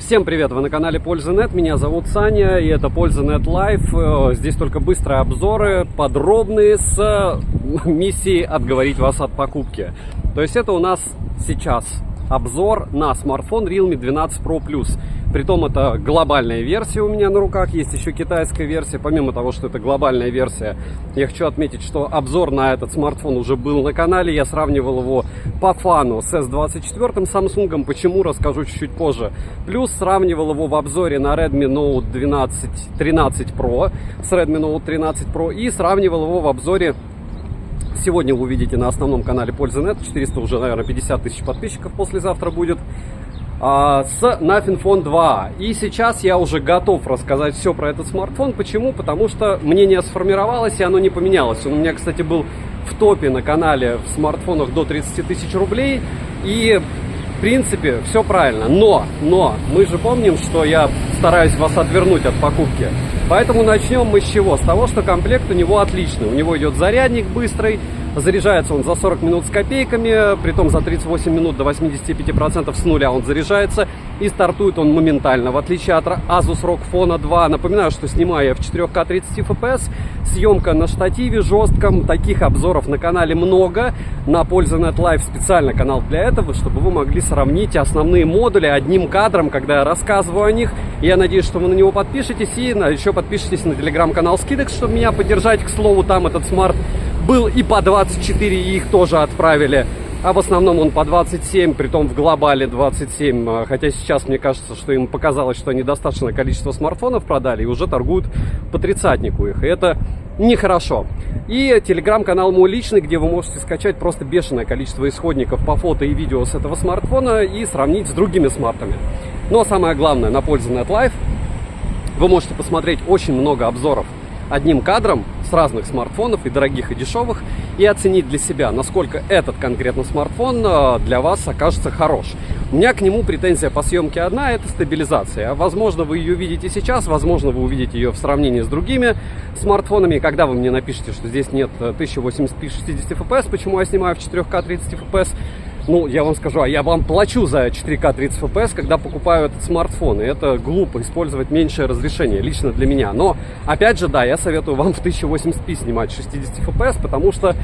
Всем привет! Вы на канале Польза.нет, меня зовут Саня, и это Польза.нет Live. Здесь только быстрые обзоры, подробные, с миссией отговорить вас от покупки. То есть это у нас сейчас обзор на смартфон Realme 12 Pro Plus. Притом это глобальная версия у меня на руках, есть еще китайская версия. Помимо того, что это глобальная версия, я хочу отметить, что обзор на этот смартфон уже был на канале. Я сравнивал его по фану с S24 Samsung. Почему, расскажу чуть-чуть позже. Плюс сравнивал его в обзоре на Redmi Note 13 Pro с Redmi Note 13 Pro. И сравнивал его в обзоре, сегодня вы увидите на основном канале Польза.нет, 400 уже, наверное, 50 тысяч подписчиков послезавтра будет, с Nothing Phone 2. И сейчас я уже готов рассказать все про этот смартфон. Почему? Потому что мнение сформировалось, и оно не поменялось. Он у меня, кстати, был в топе на канале в смартфонах до 30 тысяч рублей. И, в принципе, все правильно. Но мы же помним, что я стараюсь вас отвернуть от покупки. Поэтому начнем мы с чего? С того, что комплект у него отличный. У него идет зарядник быстрый. Заряжается он за 40 минут с копейками, притом за 38 минут до 85% с нуля он заряжается. И стартует он моментально, в отличие от Asus ROG Phone 2. Напоминаю, что снимаю я в 4К 30 FPS. Съемка на штативе жестком. Таких обзоров на канале много. На Польза.нет Live специально канал для этого, чтобы вы могли сравнить основные модули одним кадром, когда я рассказываю о них. Я надеюсь, что вы на него подпишетесь. И еще подпишитесь на телеграм-канал Скидекс, чтобы меня поддержать. К слову, там этот смарт был и по 24, и их тоже отправили. А в основном он по 27, притом в глобале 27. Хотя сейчас мне кажется, что им показалось, что они достаточное количество смартфонов продали и уже торгуют по тридцатнику их. И это нехорошо. И телеграм-канал мой личный, где вы можете скачать просто бешеное количество исходников по фото и видео с этого смартфона и сравнить с другими смартами. Но самое главное, на Польза.нет Live вы можете посмотреть очень много обзоров одним кадром с разных смартфонов, и дорогих, и дешевых, и оценить для себя, насколько этот конкретно смартфон для вас окажется хорош. У меня к нему претензия по съемке одна, это стабилизация. Возможно, вы ее видите сейчас, возможно, вы увидите ее в сравнении с другими смартфонами. Когда вы мне напишите, что здесь нет 1080p 60 fps, почему я снимаю в 4К 30 fps, ну, я вам скажу, а я вам плачу за 4К 30 FPS, когда покупаю этот смартфон. И это глупо использовать меньшее разрешение, лично для меня. Но, опять же, да, я советую вам в 1080p снимать 60 FPS, потому что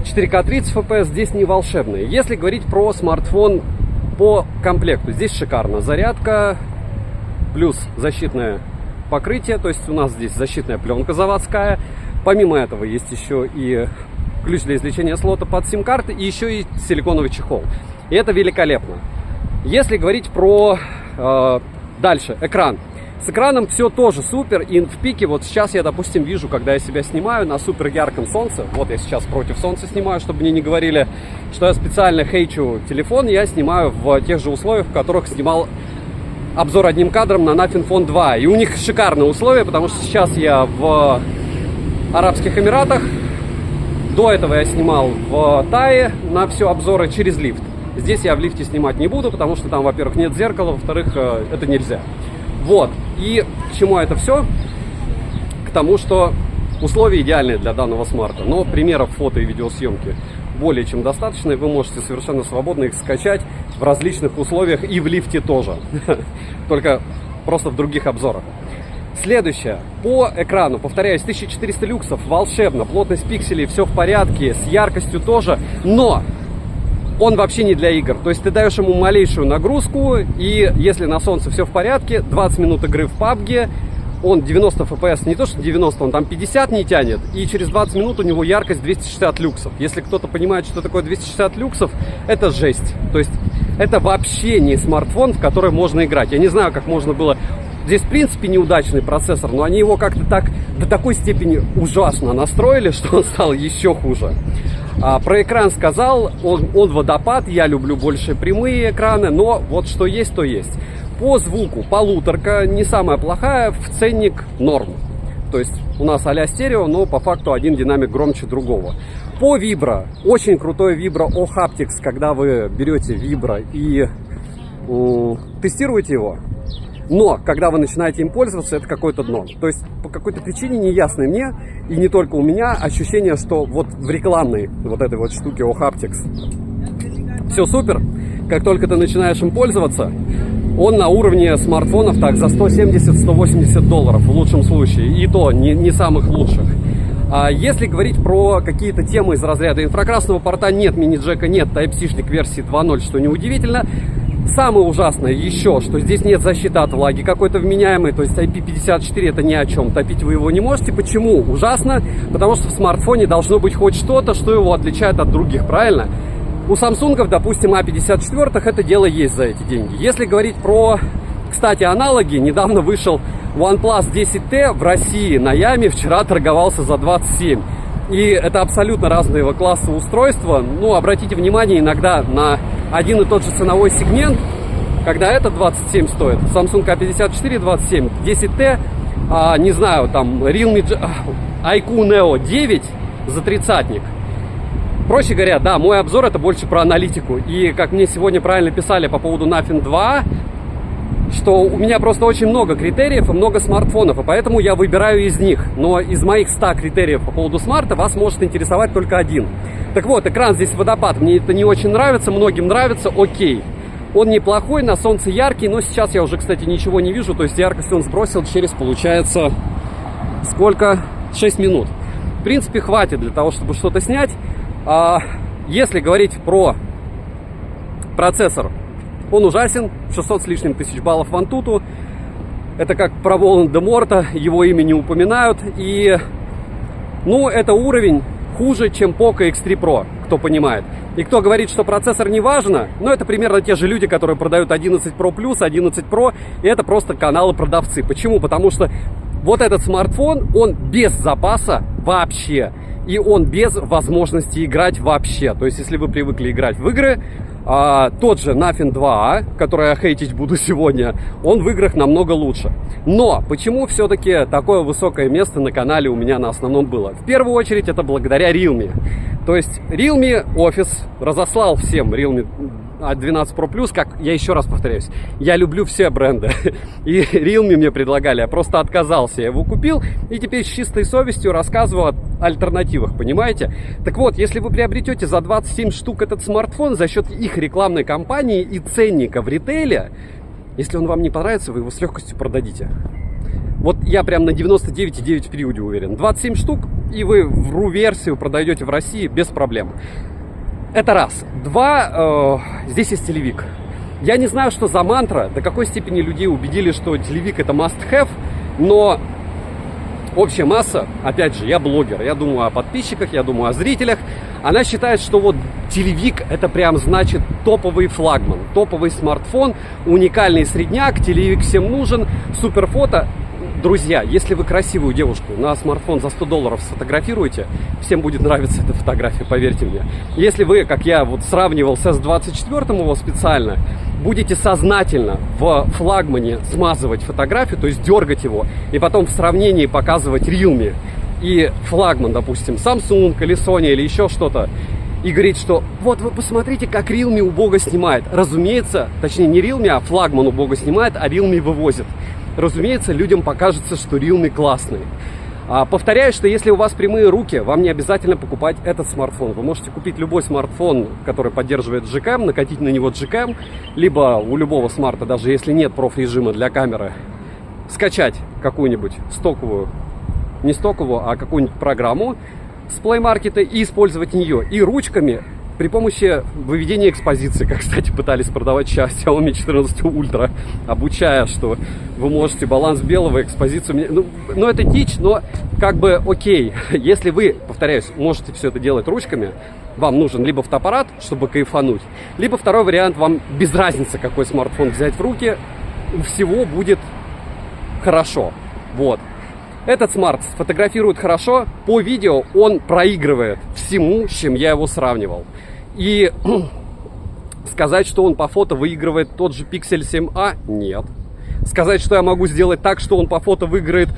4К 30 FPS здесь не волшебные. Если говорить про смартфон по комплекту, здесь шикарно. Зарядка плюс защитное покрытие, то есть у нас здесь защитная пленка заводская. Помимо этого есть еще и ключ для извлечения слота под сим-карты и еще и силиконовый чехол. И это великолепно. Если говорить про дальше, экран. С экраном все тоже супер. И в пике, вот сейчас я, допустим, вижу, когда я себя снимаю на супер ярком солнце. Вот я сейчас против солнца снимаю, чтобы мне не говорили, что я специально хейчу телефон. Я снимаю в тех же условиях, в которых снимал обзор одним кадром на Nothing Phone 2. И у них шикарные условия, потому что сейчас я в Арабских Эмиратах. До этого я снимал в Тае на все обзоры через лифт. Здесь я в лифте снимать не буду, потому что там, во-первых, нет зеркала, во-вторых, это нельзя. Вот. И к чему это все? К тому, что условия идеальные для данного смарта. Но примеров фото и видеосъемки более чем достаточно. И вы можете совершенно свободно их скачать в различных условиях и в лифте тоже. Только просто в других обзорах. Следующее. По экрану, повторяюсь, 1400 люксов, волшебно, плотность пикселей, все в порядке, с яркостью тоже, но он вообще не для игр. То есть ты даешь ему малейшую нагрузку, и если на солнце все в порядке, 20 минут игры в PUBG, он 90 FPS, не то что 90, он там 50 не тянет, и через 20 минут у него яркость 260 люксов. Если кто-то понимает, что такое 260 люксов, это жесть. То есть это вообще не смартфон, в который можно играть. Я не знаю, как можно было... Здесь, в принципе, неудачный процессор, но они его как-то так до такой степени ужасно настроили, что он стал еще хуже. Про экран сказал, он водопад, я люблю больше прямые экраны, но вот что есть, то есть. По звуку полуторка, не самая плохая, в ценник норм. То есть у нас а-ля стерео, но по факту один динамик громче другого. По вибро, очень крутой вибро O-Haptics, когда вы берете вибро и тестируете его. Но, когда вы начинаете им пользоваться, это какое-то дно. То есть, по какой-то причине неясной мне, и не только у меня, ощущение, что вот в рекламной вот этой вот штуке O-Haptics все супер. Как только ты начинаешь им пользоваться, он на уровне смартфонов так за 170-180 долларов в лучшем случае, и то не самых лучших. А если говорить про какие-то темы из разряда инфракрасного порта, нет мини-джека, нет Type-C-шник версии 2.0, что неудивительно. Самое ужасное еще, что здесь нет защиты от влаги какой-то вменяемой, то есть IP54 это ни о чем, топить вы его не можете. Почему ужасно? Потому что в смартфоне должно быть хоть что-то, что его отличает от других, правильно? У Samsung, допустим, A54 это дело есть за эти деньги. Если говорить про, кстати, аналоги, недавно вышел OnePlus 10T в России на Яме, вчера торговался за 27. И это абсолютно разные его класса устройства. Ну, обратите внимание иногда на один и тот же ценовой сегмент, когда это 27 стоит, Samsung A54 27, 10T, не знаю, там Realme iQOO Neo 9 за 30-ник. Проще говоря, да, мой обзор это больше про аналитику. И как мне сегодня правильно писали по поводу Nothing 2, что у меня просто очень много критериев и много смартфонов, и поэтому я выбираю из них. Но из моих 100 критериев по поводу смарта вас может интересовать только один. Так вот, экран здесь водопад, мне это не очень нравится, многим нравится, окей. Он неплохой, на солнце яркий, но сейчас я уже, кстати, ничего не вижу, то есть яркость он сбросил через, получается, сколько? 6 минут. В принципе, хватит для того, чтобы что-то снять. Если говорить про процессор, он ужасен, 600 с лишним тысяч баллов в Antutu. Это как про Волан-де-Морта, его имя не упоминают. И, ну, это уровень хуже, чем Poco X3 Pro, кто понимает. И кто говорит, что процессор не важно, ну, это примерно те же люди, которые продают 11 Pro Plus, 11 Pro, и это просто каналы-продавцы. Почему? Потому что вот этот смартфон, он без запаса вообще. И он без возможности играть вообще. То есть, если вы привыкли играть в игры, тот же Nothing 2, который я хейтить буду сегодня, он в играх намного лучше. Но почему все-таки такое высокое место на канале у меня на основном было? В первую очередь, это благодаря Realme. То есть, Realme Office разослал всем Realme 12 Pro Plus, как я еще раз повторяюсь, я люблю все бренды, и Realme мне предлагали, я просто отказался, я его купил, и теперь с чистой совестью рассказываю о альтернативах, понимаете? Так вот, если вы приобретете за 27 штук этот смартфон за счет их рекламной кампании и ценника в ритейле, если он вам не понравится, вы его с легкостью продадите. Вот я прям на 99,9 в периоде уверен. 27 штук, и вы в RU-версию продаете в России без проблем. Это раз. Два, здесь есть телевик. Я не знаю, что за мантра, до какой степени людей убедили, что телевик это must-have, но общая масса, опять же, я блогер, я думаю о подписчиках, я думаю о зрителях, она считает, что вот телевик это прям значит топовый флагман, топовый смартфон, уникальный средняк, телевик всем нужен, суперфото. Друзья, если вы красивую девушку на смартфон за 100 долларов сфотографируете, всем будет нравиться эта фотография, поверьте мне. Если вы, как я вот сравнивал с S24 его специально, будете сознательно в флагмане смазывать фотографию, то есть дергать его, и потом в сравнении показывать Realme и флагман, допустим, Samsung или Sony или еще что-то, и говорить, что вот вы посмотрите, как Realme убого снимает. Разумеется, точнее не Realme, а флагман убого снимает, а Realme вывозит. Разумеется, людям покажется, что Realme классный. Повторяю, что если у вас прямые руки, вам не обязательно покупать этот смартфон. Вы можете купить любой смартфон, который поддерживает GCam, накатить на него GCam, либо у любого смарта, даже если нет профрежима для камеры, скачать какую-нибудь стоковую, не стоковую, а какую-нибудь программу с Play Market и использовать ее и ручками при помощи выведения экспозиции, как, кстати, пытались продавать сейчас Xiaomi 14 Ultra, обучая, что вы можете баланс белого, экспозицию... Ну, это дичь, но как бы окей. Если вы, повторяюсь, можете все это делать ручками, вам нужен либо фотоаппарат, чтобы кайфануть, либо второй вариант, вам без разницы, какой смартфон взять в руки, всего будет хорошо. Вот. Этот смарт фотографирует хорошо, по видео он проигрывает всему, с чем я его сравнивал. И сказать, что он по фото выигрывает тот же Pixel 7a, нет. Сказать, что я могу сделать так, что он по фото выиграет,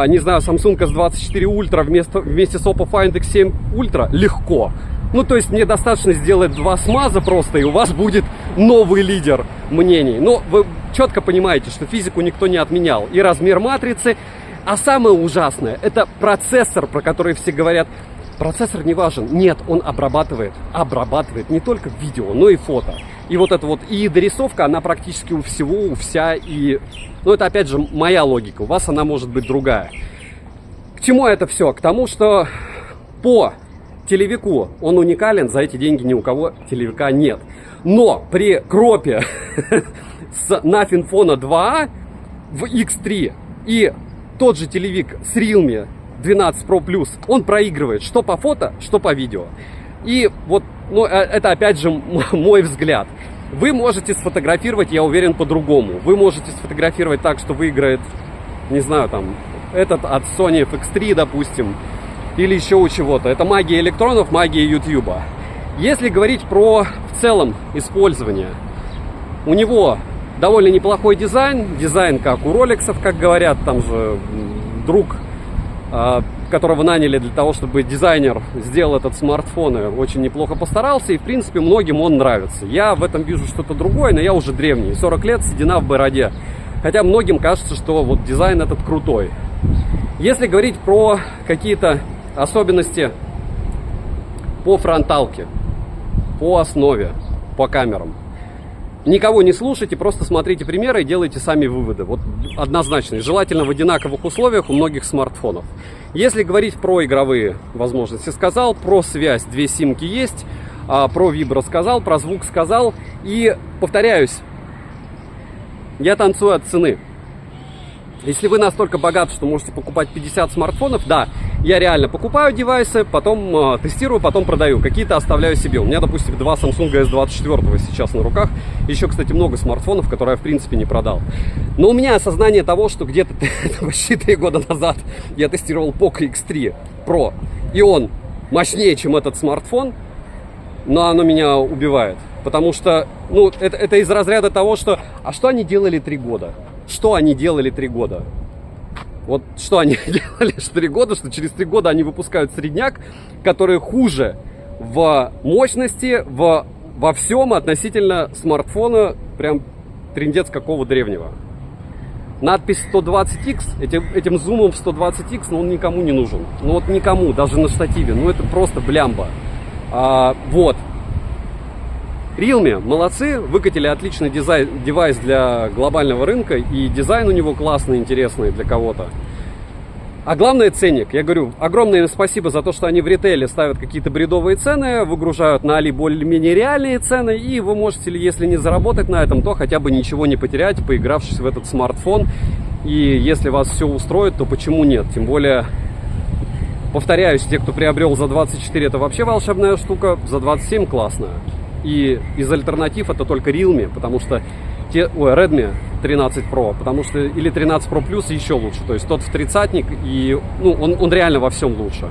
не знаю, Samsung S24 Ultra вместе с Oppo Find X7 Ultra, легко. Ну, то есть мне достаточно сделать 2 смаза просто, и у вас будет новый лидер мнений. Но вы четко понимаете, что физику никто не отменял. И размер матрицы. А самое ужасное, это процессор, про который все говорят, процессор не важен. Нет, он обрабатывает не только видео, но и фото. И вот эта вот и дорисовка, она практически у всего, у вся. И, ну, это опять же моя логика. У вас она может быть другая. К чему это все? К тому, что по телевику он уникален. За эти деньги ни у кого телевика нет. Но при кропе с Nothing Phone 2 в X3 и тот же телевик с Realme 12 Pro Plus, он проигрывает что по фото, что по видео. И вот, ну, это опять же мой взгляд. Вы можете сфотографировать, я уверен, по-другому. Вы можете сфотографировать так, что выиграет, не знаю, там, этот от Sony FX3, допустим, или еще у чего-то. Это магия электронов, магия YouTube. Если говорить про в целом использование, у него довольно неплохой дизайн. Дизайн как у роликсов, как говорят, там же друг, которого наняли для того, чтобы дизайнер сделал этот смартфон, очень неплохо постарался, и в принципе многим он нравится. Я в этом вижу что-то другое, но я уже древний, 40 лет, седина в бороде. Хотя многим кажется, что вот дизайн этот крутой. Если говорить про какие-то особенности по фронталке, по основе, по камерам, никого не слушайте, просто смотрите примеры и делайте сами выводы. Вот однозначно, желательно в одинаковых условиях у многих смартфонов. Если говорить про игровые возможности, сказал, про связь, 2 симки есть, про вибро сказал, про звук сказал. И повторяюсь, я танцую от цены. Если вы настолько богаты, что можете покупать 50 смартфонов, да, я реально покупаю девайсы, потом тестирую, потом продаю. Какие-то оставляю себе. У меня, допустим, 2 Samsung S24 сейчас на руках. Еще, кстати, много смартфонов, которые я, в принципе, не продал. Но у меня осознание того, что где-то почти 3 года назад я тестировал Poco X3 Pro, и он мощнее, чем этот смартфон, но оно меня убивает. Потому что, ну, это из разряда того, что... А что они делали 3 года? Что они делали 3 года? Вот что они делали 3 года, что через 3 года они выпускают средняк, который хуже в мощности, во всем относительно смартфона, прям трындец какого древнего. Надпись 120X, этим зумом в 120X, ну, он никому не нужен. Ну вот никому, даже на штативе, ну это просто блямба. Вот. Realme молодцы, выкатили отличный девайс для глобального рынка, и дизайн у него классный, интересный для кого-то. А главное, ценник. Я говорю, огромное им спасибо за то, что они в ритейле ставят какие-то бредовые цены, выгружают на Али более-менее реальные цены, и вы можете, если не заработать на этом, то хотя бы ничего не потерять, поигравшись в этот смартфон. И если вас все устроит, то почему нет? Тем более, повторяюсь, те, кто приобрел за 24, это вообще волшебная штука, за 27 классная. И из альтернатив это только Realme, потому что Redmi 13 Pro, потому что или 13 Pro Plus еще лучше, то есть тот в тридцатник, и ну, он реально во всем лучше,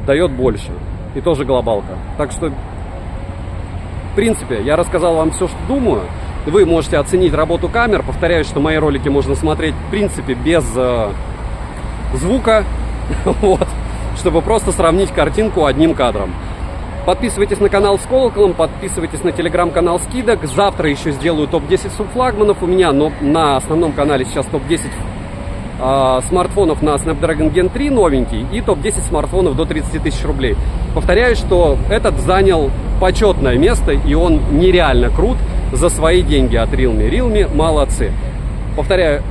дает больше, и тоже глобалка. Так что, в принципе, я рассказал вам все, что думаю. Вы можете оценить работу камер. Повторяю, что мои ролики можно смотреть, в принципе, без звука, вот, чтобы просто сравнить картинку одним кадром. Подписывайтесь на канал с колоколом, подписывайтесь на телеграм-канал скидок. Завтра еще сделаю топ-10 субфлагманов у меня, но на основном канале сейчас топ-10 смартфонов на Snapdragon Gen 3 новенький и топ-10 смартфонов до 30 тысяч рублей. Повторяю, что этот занял почетное место, и он нереально крут за свои деньги от Realme. Realme молодцы. Повторяю,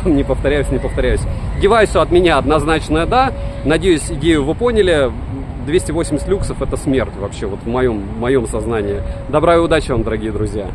не повторяюсь. Девайсу от меня однозначное да. Надеюсь, идею вы поняли. 280 люксов — это смерть вообще, вот в моем сознании. Добра и удачи вам, дорогие друзья!